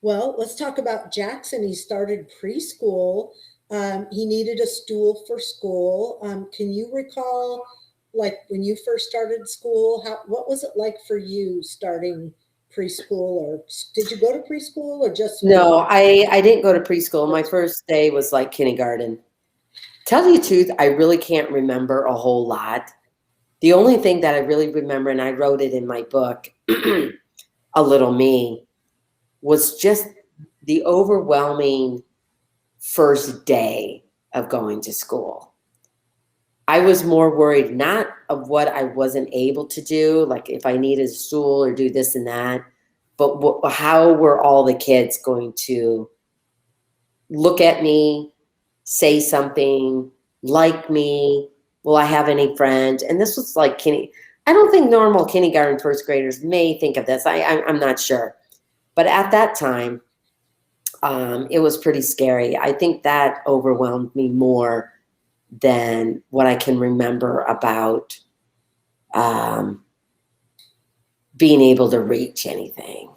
Well, let's talk about Jackson. He started preschool. He needed a stool for school. Can you recall, like when you first started school, what was it like for you starting preschool? Or did you go to preschool or just school? No, I didn't go to preschool. My first day was like kindergarten. Tell you the truth, I really can't remember a whole lot. The only thing that I really remember, and I wrote it in my book, A Little Me, was just the overwhelming first day of going to school. I was more worried not of what I wasn't able to do, like if I needed a stool or do this and that, but how were all the kids going to look at me, say something, like me? Will I have any friends? And this was like I don't think normal kindergarten first graders may think of this. I'm not sure. But at that time, it was pretty scary. I think that overwhelmed me more than what I can remember about being able to reach anything.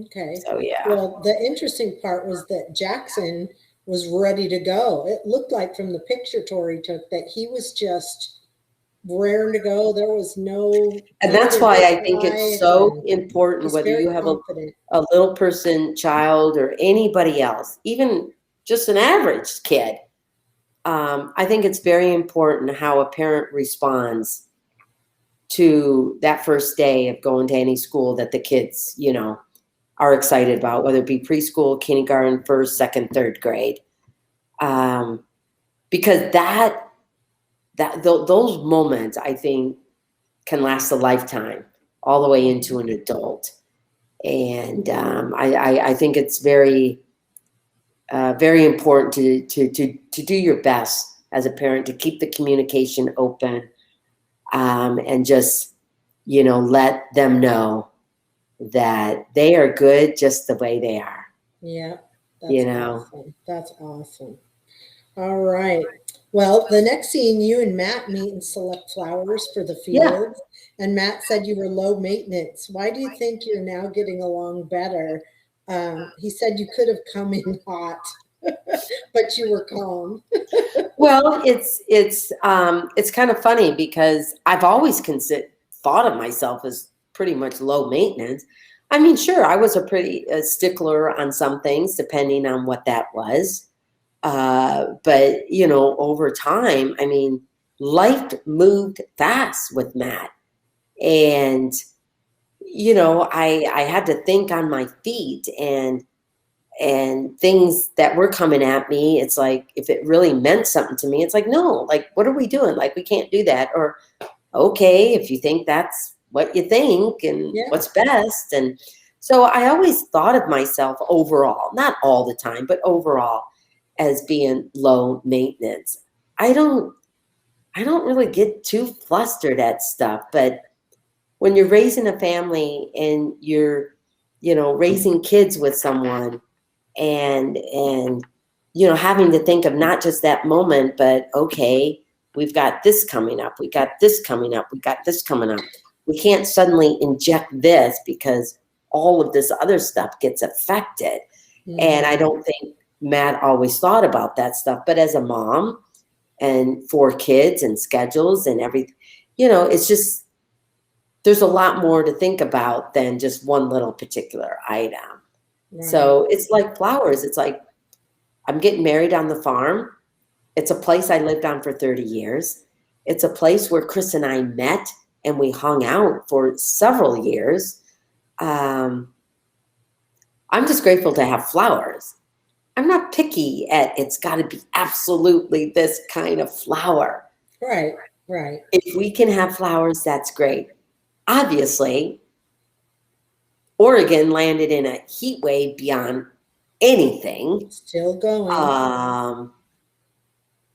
Okay. So yeah. Well, the interesting part was that Jackson was ready to go. It looked like from the picture Tori took that he was just raring to go. There was no And fear that's in why his I think it's eyes, so and important, he's whether very you have confident. a little person, child, or anybody else, even just an average kid. I think it's very important how a parent responds to that first day of going to any school that the kids, are excited about, whether it be preschool, kindergarten, first, second, third grade. Because those moments, I think, can last a lifetime, all the way into an adult. And I think it's very, very important to do your best as a parent to keep the communication open, and just let them know that they are good just the way they are. Yeah, You that's know. awesome. That's awesome. All right. Well, the next scene, you and Matt meet and select flowers for the Yeah. fields. And Matt said you were low maintenance. Why do you think you're now getting along better? He said you could have come in hot, but you were calm. Well, it's kind of funny because I've always thought of myself as pretty much low maintenance. I mean, sure, I was a stickler on some things, depending on what that was. But over time, I mean, life moved fast with Matt, and I had to think on my feet, and things that were coming at me, it's like, if it really meant something to me, it's like, no, like, what are we doing? Like, we can't do that. Or, okay, if you think that's what you think and Yeah. what's best. And so I always thought of myself overall, not all the time, but overall, as being low maintenance. I don't really get too flustered at stuff, but when you're raising a family and you're, raising kids with someone, and having to think of not just that moment, but okay, we've got this coming up, we got this coming up, we got this coming up. We can't suddenly inject this because all of this other stuff gets affected. And I don't think Matt always thought about that stuff. But as a mom and 4 kids and schedules and everything, it's just, there's a lot more to think about than just one little particular item. Right. So it's like flowers. It's like, I'm getting married on the farm. It's a place I lived on for 30 years. It's a place where Chris and I met and we hung out for several years. I'm just grateful to have flowers. I'm not picky at it's got to be absolutely this kind of flower. Right, right. If we can have flowers, that's great. Obviously, Oregon landed in a heat wave beyond anything. Still going.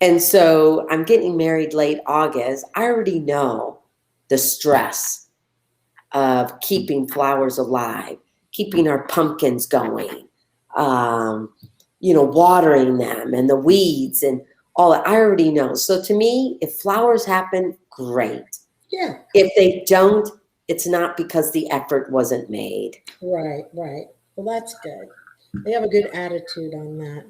And so I'm getting married late August. I already know the stress of keeping flowers alive, keeping our pumpkins going, watering them and the weeds and all that. I already know. So to me, if flowers happen, great. Yeah. If they don't, it's not because the effort wasn't made. Right, right. Well, that's good. They have a good attitude on that.